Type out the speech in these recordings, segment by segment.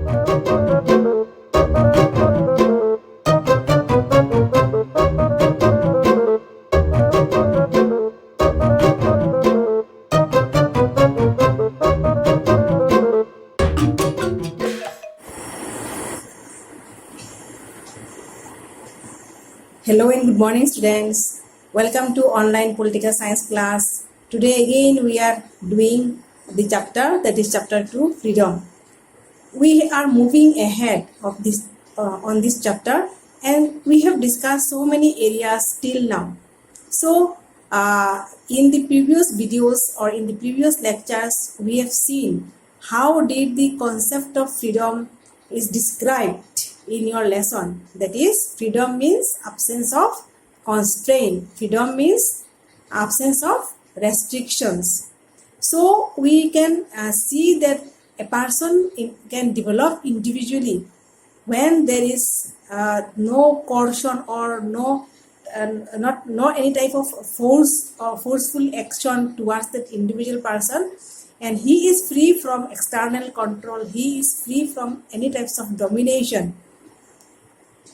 Hello and good morning, students. Welcome to online political science class. Today again we are doing the chapter, that is chapter 2, freedom. We are moving ahead of this on this chapter, and we have discussed so many areas till now. So in the previous videos or in the previous lectures, we have seen how did the concept of freedom is described in your lesson. That is, freedom means absence of constraint. Freedom means absence of restrictions. So we can see that a person can develop individually when there is no coercion or no any type of force or forceful action towards that individual person, and he is free from external control, he is free from any types of domination,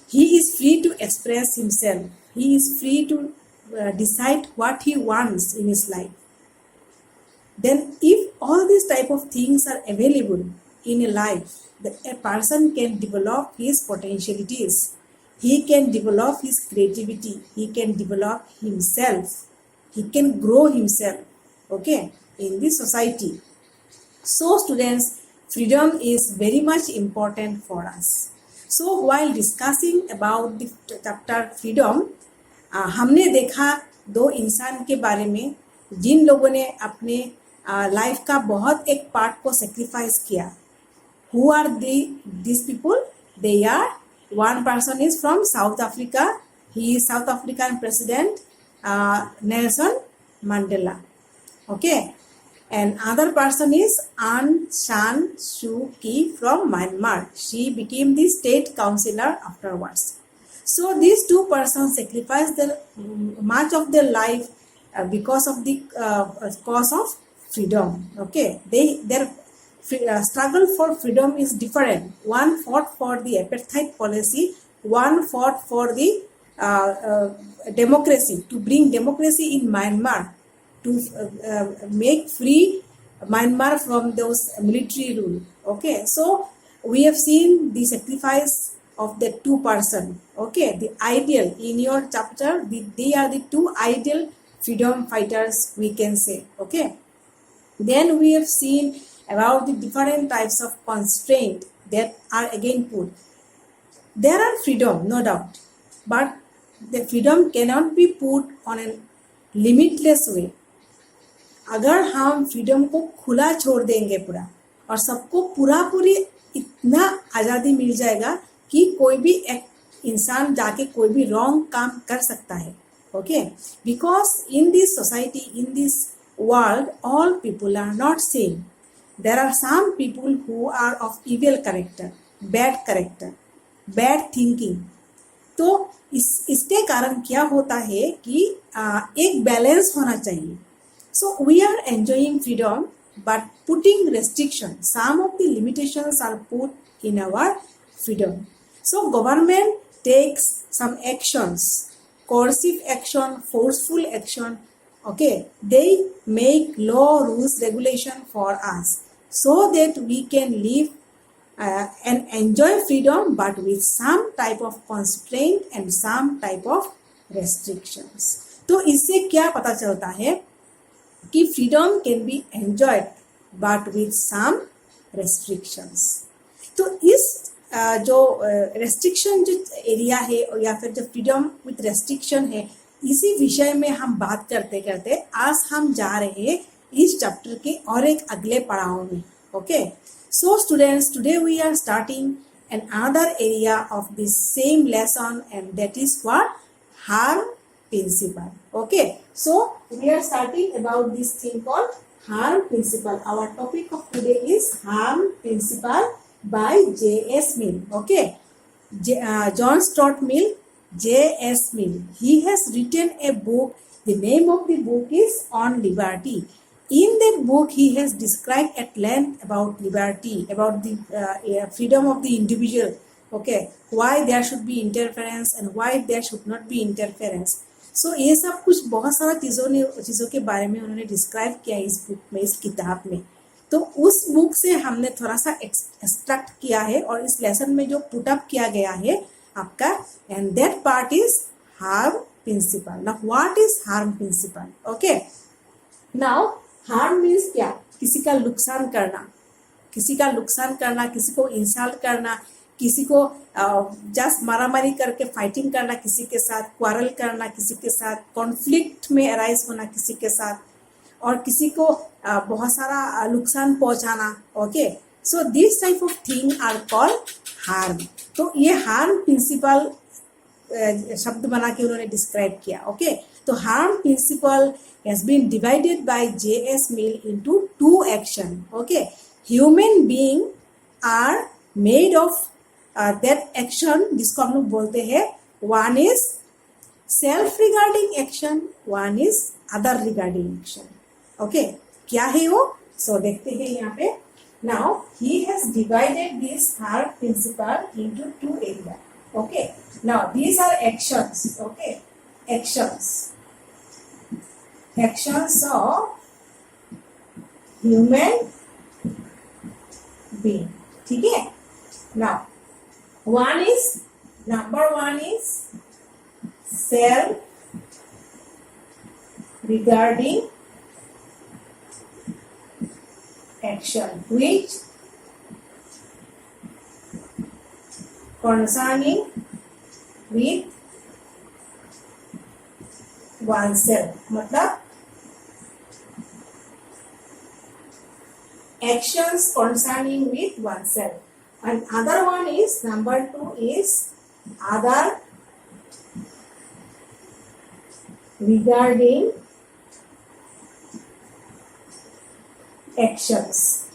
he is free to express himself, he is free to decide what he wants in his life. Then if all these type of things are available in a life, a person can develop his potentialities, he can develop his creativity, he can develop himself, he can grow himself, okay, in this society. So students, freedom is very much important for us. So while discussing about the chapter freedom, हमने देखा दो इंसान के बारे में जिन लोगों ने अपने लाइफ का बहुत एक पार्ट को सेक्रीफाइस किया. Who are these people? They are, one person is from South Africa. He is South African President Nelson Mandela. Okay. And other person is Aung San Suu Kyi from Myanmar. She became the state councillor afterwards. So these two persons sacrificed much of their life because of the cause of freedom. Okay. Their struggle for freedom is different. One fought for the apartheid policy, one fought for the democracy, to bring democracy in Myanmar, to make free Myanmar from those military rule. Okay, so we have seen the sacrifice of the two person. Okay, the ideal in your chapter, they are the two ideal freedom fighters, we can say. Okay, then we have seen about the different types of constraint that are again put. There are freedom, no doubt, but the freedom cannot be put on a limitless way. अगर हम freedom को खुला छोड़ देंगे पूरा और सबको पूरा पूरी इतना आज़ादी मिल जाएगा कि कोई भी एक इंसान जाके कोई भी रॉन्ग काम कर सकता है. Okay, because in this society, in this world, all people are not same. There are some people who are of evil character, bad thinking. तो इसके कारण क्या होता है कि एक बैलेंस होना चाहिए. So we are enjoying freedom but putting restrictions. Some of the limitations are put in our freedom. So government takes some actions, coercive action, forceful action. Okay, they make law, rules, regulation for us, so that we can live and enjoy freedom, but with some type of constraint and some type of restrictions. तो इससे क्या पता चलता है कि freedom can be enjoyed but with some restrictions. तो इस जो restriction जो एरिया है या फिर जो freedom with restriction है, इसी विषय में हम बात करते करते आज हम जा रहे हैं इस चैप्टर के और एक अगले पड़ाव में. Okay, so students, today we are starting another area of this same lesson, and that is what? Harm principle. Okay, so we are starting about this thing called harm principle. Our topic of today is harm principle by J.S. Mill. Okay, John Stuart Mill, J.S. Mill. He has written a book. The name of the book is On Liberty. in that book he has described at length about liberty, about the freedom of the individual. Okay, why there should be interference and why there should not be interference. So ये सब कुछ बहुत सारा चीज़ों के बारे में उन्होंने डिस्क्राइब किया इस बुक में, इस किताब में. तो उस बुक से हमने थोड़ा सा एक्सट्रैक्ट किया है और इस लेसन में जो पुट अप किया गया है आपका, and that part is harm principal. Now what is harm principle? Okay, now harm means क्या? किसी का नुकसान करना, किसी का नुकसान करना, किसी को इंसल्ट करना, किसी को जस्ट मारामारी करके फाइटिंग करना, किसी के साथ क्वारल करना, किसी के साथ कॉन्फ्लिक्ट में अराइज होना किसी के साथ, और किसी को बहुत सारा नुकसान पहुंचाना. Okay, so this type of thing are called harm. तो ये हार्म प्रिंसिपल शब्द बना के उन्होंने डिस्क्राइब किया. ओके, तो harm principal has been divided by J.S. Mill into two action. Okay, human being are made of that action, जिसको हम लोग बोलते हैं, one is self regarding action, one is other regarding action. Okay, क्या है वो? So देखते हैं यहाँ पे. Now he has divided this harm principle into two areas. Okay, now these are actions. Okay, actions of human being. ठीक है. Now number one is self regarding action, which concerning with oneself. मतलब actions concerning with oneself. And other one is, number two is other regarding actions.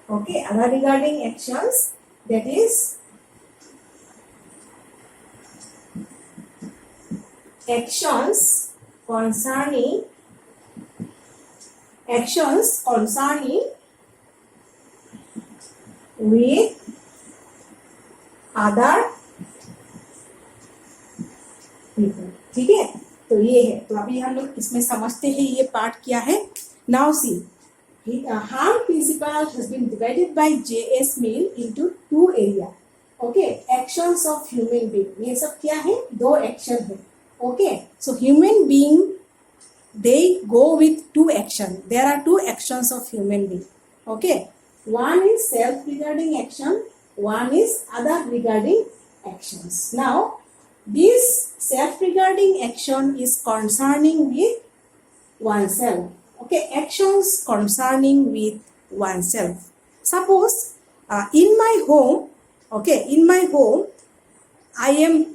Okay, other regarding actions, that is actions concerning with other people. ठीक है, तो ये है. तो अभी हम लोग इसमें समझते हैं ये पार्ट क्या है. Now see, harm principle has been divided by J.S. Mill into two areas. Okay, actions of human being. ये सब क्या है? दो एक्शन है. Okay, so human being, they go with two action. There are two actions of human being. Okay, one is self regarding action, one is other regarding actions. Now this self regarding action is concerning with oneself. Okay, actions concerning with oneself. Suppose in my home, okay, in my home I am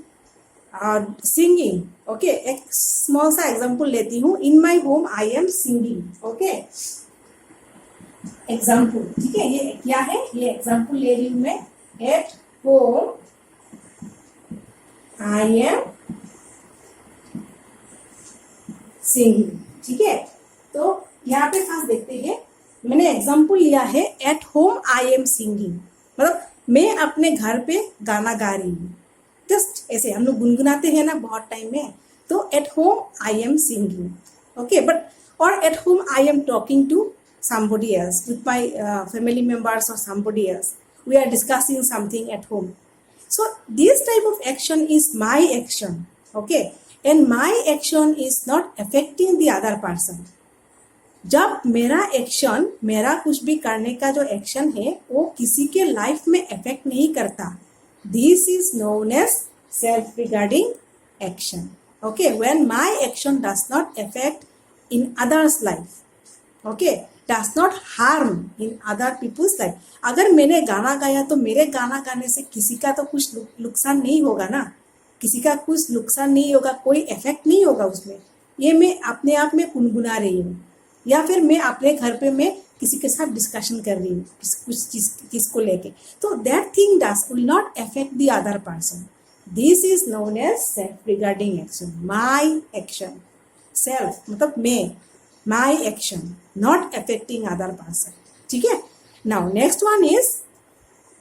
singing. Okay, एक small सा example लेती हूँ. In my home I am singing. Okay, example. ठीक है, ये क्या है? ये example ले रही हूँ मैं. At home I am singing. ठीक है, तो यहाँ पे खास देखते हैं, मैंने एग्जाम्पल लिया है eight home I am singing. मतलब मैं अपने घर पे गाना गा रही हूँ. जस्ट ऐसे हम लोग गुनगुनाते हैं ना बहुत टाइम में, तो at home I am singing. Okay, but और at home I am talking to somebody else with my family members or somebody else. We are discussing something at home. So this type of action is my action. Okay, and my action is not affecting the other person. जब मेरा action, मेरा कुछ भी करने का जो action है वो किसी के लाइफ में इफेक्ट नहीं करता, this is known as self regarding action. Okay, when my action does not effect in others life, okay, does not harm in other people's life. अगर मैंने गाना गाया तो मेरे गाना गाने से किसी का तो कुछ नुकसान नहीं होगा ना, किसी का कुछ नुकसान नहीं होगा, कोई इफेक्ट नहीं होगा उसमें. ये मैं अपने आप में गुनगुना रही हूँ, या फिर मैं अपने घर पे मैं किसी के साथ डिस्कशन कर रही हूँ कुछ चीज को लेके, तो that thing does will not affect the other person. This is known as self regarding action, my action. Self मतलब मैं, my action, not affecting other person. ठीक है. Now next one is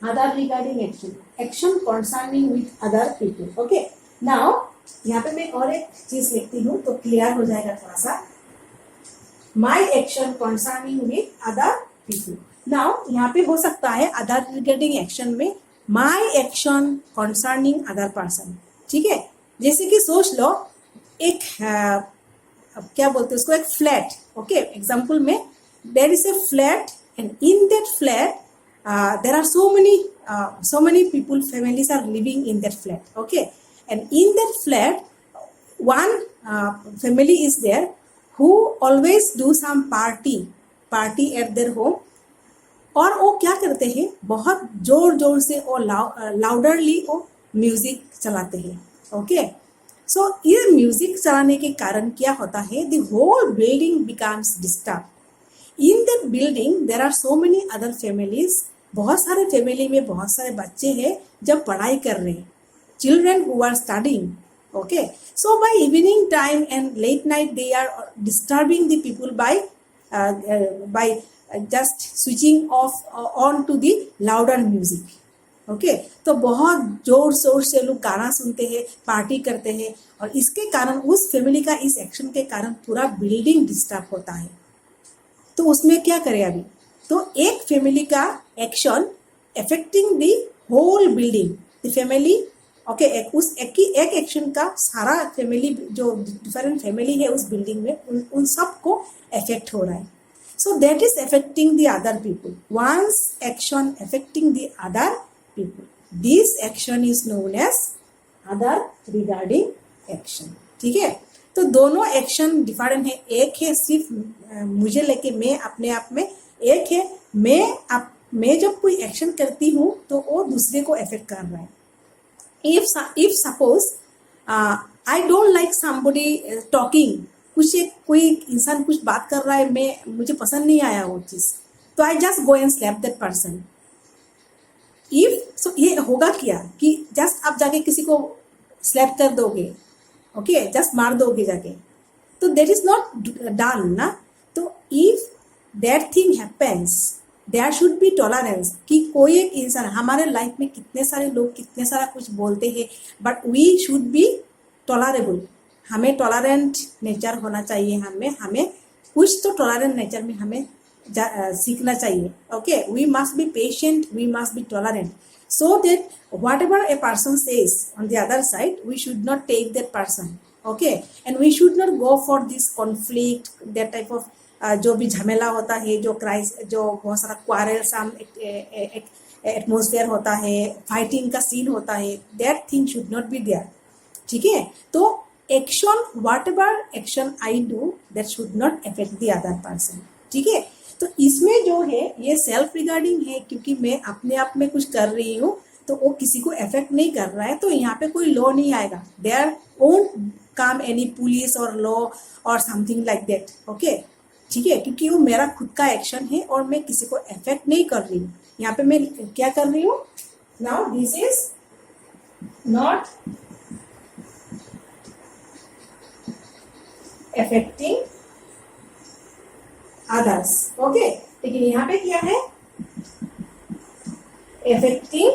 other regarding action, action concerning with other people. Okay. Now यहाँ पे मैं और एक चीज लिखती हूँ तो क्लियर हो जाएगा थोड़ा सा. My action concerning with other people. Now यहाँ पे हो सकता है other regarding action में my action concerning other person. ठीक है. जैसे कि सोच लो एक अब क्या बोलते हैं उसको, एक फ्लैट. ओके, एग्जाम्पल में there is a flat and in that flat there are so many people, families are living in that flat. Okay, and in that flat one family is there who always do some party at their home. और वो क्या करते हैं, बहुत जोर जोर से और लाउडरली वो म्यूजिक चलाते हैं. ओके, सो ये म्यूजिक चलाने के कारण क्या होता है, the whole building becomes disturb. In that building there are so many other families. बहुत सारे फैमिली में बहुत सारे बच्चे हैं जब पढ़ाई कर रहे हैं, children who are studying. Okay, so by evening time and late night they are disturbing the people by just switching off on to the louder music. Okay, तो बहुत जोर शोर से लोग गाना सुनते हैं, पार्टी करते हैं, और इसके कारण उस फैमिली का इस एक्शन के कारण पूरा बिल्डिंग डिस्टर्ब होता है. तो उसमें क्या करें अभी, तो एक फैमिली का action affecting the whole building, the family. Okay, एक एक्शन का सारा फैमिली, जो डिफरेंट फैमिली है उस बिल्डिंग में, उन सबको अफेक्ट हो रहा है. So that is affecting the other people. One's action affecting the other people. This action is known as other regarding action. ठीक है. तो दोनों एक्शन डिफरेंट है. एक है सिर्फ मुझे लेके मैं अपने आप में, एक है मैं जब कोई एक्शन करती हूँ तो वो दूसरे को अफेक्ट कर रहा है. If suppose I don't like somebody talking, कोई इंसान कुछ बात कर रहा है, मुझे पसंद नहीं आया वो चीज, तो I just go and slap that person. So ये होगा क्या कि जस्ट आप जाके किसी को स्लैप कर दोगे, ओके, जस्ट मार दोगे जाके, तो दैट इज नॉट डन ना. तो if that thing happens, there should be tolerance. कि कोई एक इंसान, हमारे लाइफ में कितने सारे लोग कितने सारा कुछ बोलते हैं, but we should be tolerable. हमें टॉलरेंट नेचर होना चाहिए. हमें कुछ तो टॉलरेंट नेचर में हमें सीखना चाहिए. Okay, we must be patient, we must be tolerant, so that whatever a person says on the other side, we should not take that person. Okay, and we should not go for this conflict, that type of जो भी झमेला होता है, जो बहुत सारा क्वारलसम atmosphere होता है, फाइटिंग का सीन होता है, that thing should not be there. ठीक है. तो action, whatever action I do, that should not affect the other person. ठीक है. तो इसमें जो है ये सेल्फ रिगार्डिंग है, क्योंकि मैं अपने आप में कुछ कर रही हूँ तो वो किसी को अफेक्ट नहीं कर रहा है, तो यहाँ पे कोई लॉ नहीं आएगा. There won't come any police और लॉ और समथिंग लाइक दैट. ओके, ठीक है, क्योंकि वो मेरा खुद का एक्शन है और मैं किसी को अफेक्ट नहीं कर रही हूँ. यहाँ पे मैं क्या कर रही हूँ, now this is not affecting others. Okay, लेकिन यहाँ पे क्या है, affecting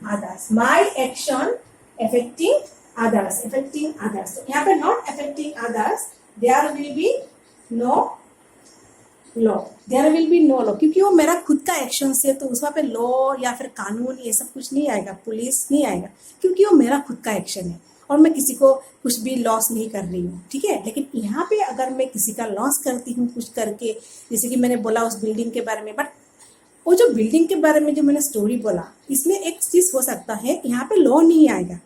others. My action affecting others. तो यहाँ पे not affecting others, there will be no law. क्योंकि वो मेरा खुद का एक्शन से, तो उसमें पे लॉ या फिर कानून ये सब कुछ नहीं आएगा, पुलिस नहीं आएगा, क्योंकि वो मेरा खुद का एक्शन है और मैं किसी को कुछ भी लॉस नहीं कर रही हूँ. ठीक है. लेकिन यहाँ पे अगर मैं किसी का लॉस करती हूँ कुछ करके, जैसे कि मैंने बोला उस बिल्डिंग के बारे में, बट वो जो बिल्डिंग के बारे में जो मैंने स्टोरी बोला, इसमें एक चीज हो सकता है, यहाँ पे लॉ नहीं आएगा.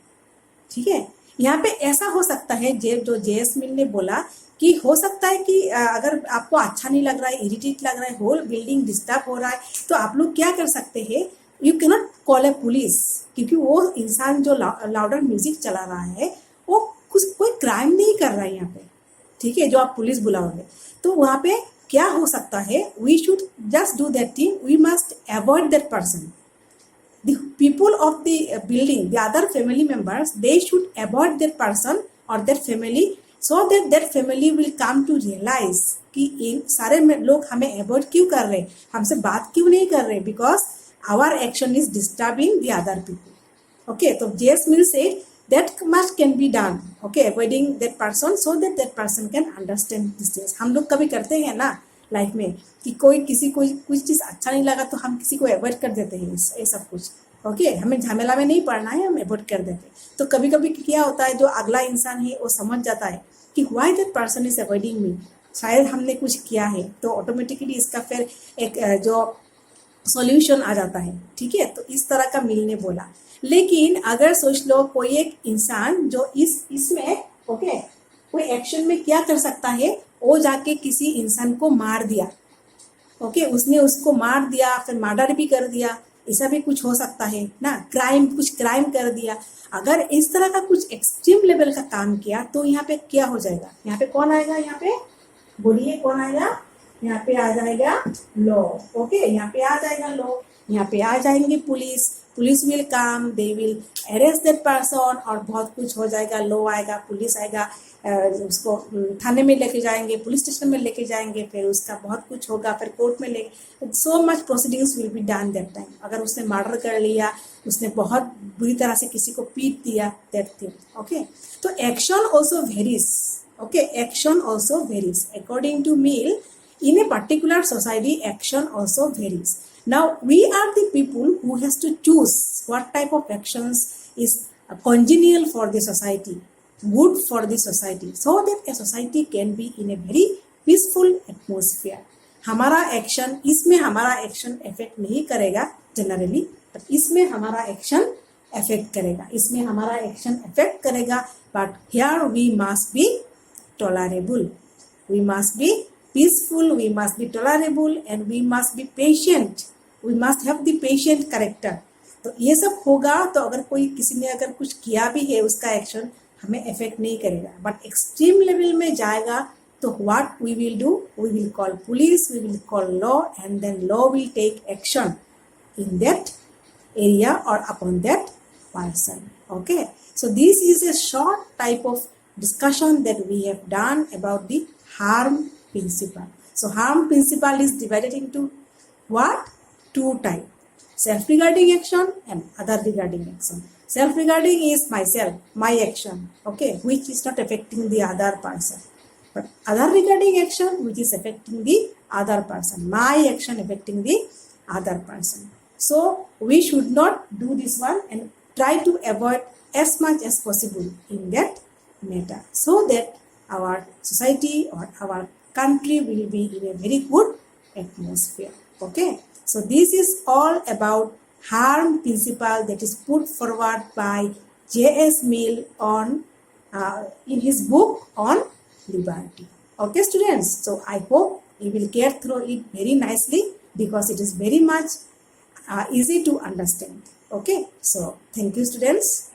ठीक है. यहाँ पे ऐसा हो सकता है, जो जेएस मिल ने बोला कि हो सकता है कि अगर आपको अच्छा नहीं लग रहा है, इरिटेट लग रहा है, होल बिल्डिंग डिस्टर्ब हो रहा है, तो आप लोग क्या कर सकते हैं, you cannot call A police, क्योंकि वो इंसान जो लाउडर म्यूजिक चला रहा है वो कोई क्राइम नहीं कर रहा है यहाँ पे. ठीक है, जो आप पुलिस बुलाओगे, तो वहाँ पे क्या हो सकता है, we should just do that thing, we must avoid that person. The people of the building, the other family members, they should avoid that person or that family so that family will come to realize कि इन सारे लोग हमें avoid क्यों कर रहे, हमसे बात क्यों नहीं कर रहे, because our action is disturbing the other people. Okay, तो जेस मिल से that much can be done, okay, avoiding that person so that person can understand these things. हम लोग कभी करते हैं ना लाइफ में कि कोई किसी को कुछ चीज़ अच्छा नहीं लगा तो हम किसी को अवॉइड कर देते हैं, ये सब कुछ. ओके, हमें झमेला में नहीं पड़ना है, हम अवॉइड कर देते हैं. तो कभी कभी क्या होता है, जो अगला इंसान है वो समझ जाता है कि why that person is avoiding मी, शायद हमने कुछ किया है, तो ऑटोमेटिकली इसका फिर एक जो सॉल्यूशन आ जाता है. ठीक है, तो इस तरह का मिल ने बोला. लेकिन अगर सोच लो कोई एक इंसान जो इसमें ओके कोई एक्शन में क्या कर सकता है, वो जाके किसी इंसान को मार दिया. ओके, उसने उसको मार दिया, फिर मर्डर भी कर दिया, ऐसा भी कुछ हो सकता है ना, कुछ क्राइम कर दिया. अगर इस तरह का कुछ एक्सट्रीम लेवल का काम किया तो यहाँ पे क्या हो जाएगा, यहाँ पे कौन आएगा, यहाँ पे बोलिए कौन आएगा, यहाँ पे आ जाएगा लॉ. ओके, यहाँ पे आ जाएगा लॉ, यहाँ पे आ जाएंगे police will come, they will arrest that person, और बहुत कुछ हो जाएगा. लॉ आएगा, पुलिस आएगा, उसको थाने में लेके जाएंगे, पुलिस स्टेशन में लेके जाएंगे, फिर उसका बहुत कुछ होगा, फिर कोर्ट में लेके so much proceedings will be done that time. अगर उसने मर्डर कर लिया, उसने बहुत बुरी तरह से किसी को पीट दिया, दैट थिंग. ओके, तो action also varies. Okay, action also varies according to Mill. In a particular society, action also varies. Now, we are the people who has to choose what type of actions is congenial for the society, good for the society, so that a society can be in a very peaceful atmosphere. हमारा action, इसमें हमारा action effect नहीं करेगा generally, but इसमें हमारा action effect करेगा, इसमें हमारा एक्शन इफेक्ट करेगा. But here we must be tolerable, we must be peaceful, we must be tolerable, and we must be patient. We must have the patient character. तो ये सब होगा तो अगर कोई किसी ने अगर कुछ किया भी है, उसका एक्शन हमें इफेक्ट नहीं करेगा. बट एक्सट्रीम लेवल में जाएगा तो what we will do, we will call police, we will call law, and then law will take action in that area or upon that person. Okay, so this is a short type of discussion that we have done about the harm principle. So harm principle is divided into what? Two types: self-regarding action and other regarding action. Self-regarding is myself, my action, okay, which is not affecting the other person. But other regarding action which is affecting the other person, my action affecting the other person. So we should not do this one and try to avoid as much as possible in that matter, so that our society or our country will be in a very good atmosphere. Okay, so this is all about harm principle that is put forward by J.S. Mill on in his book on liberty. Okay, students, so I hope you will get through it very nicely because it is very much easy to understand. Okay, so thank you, students.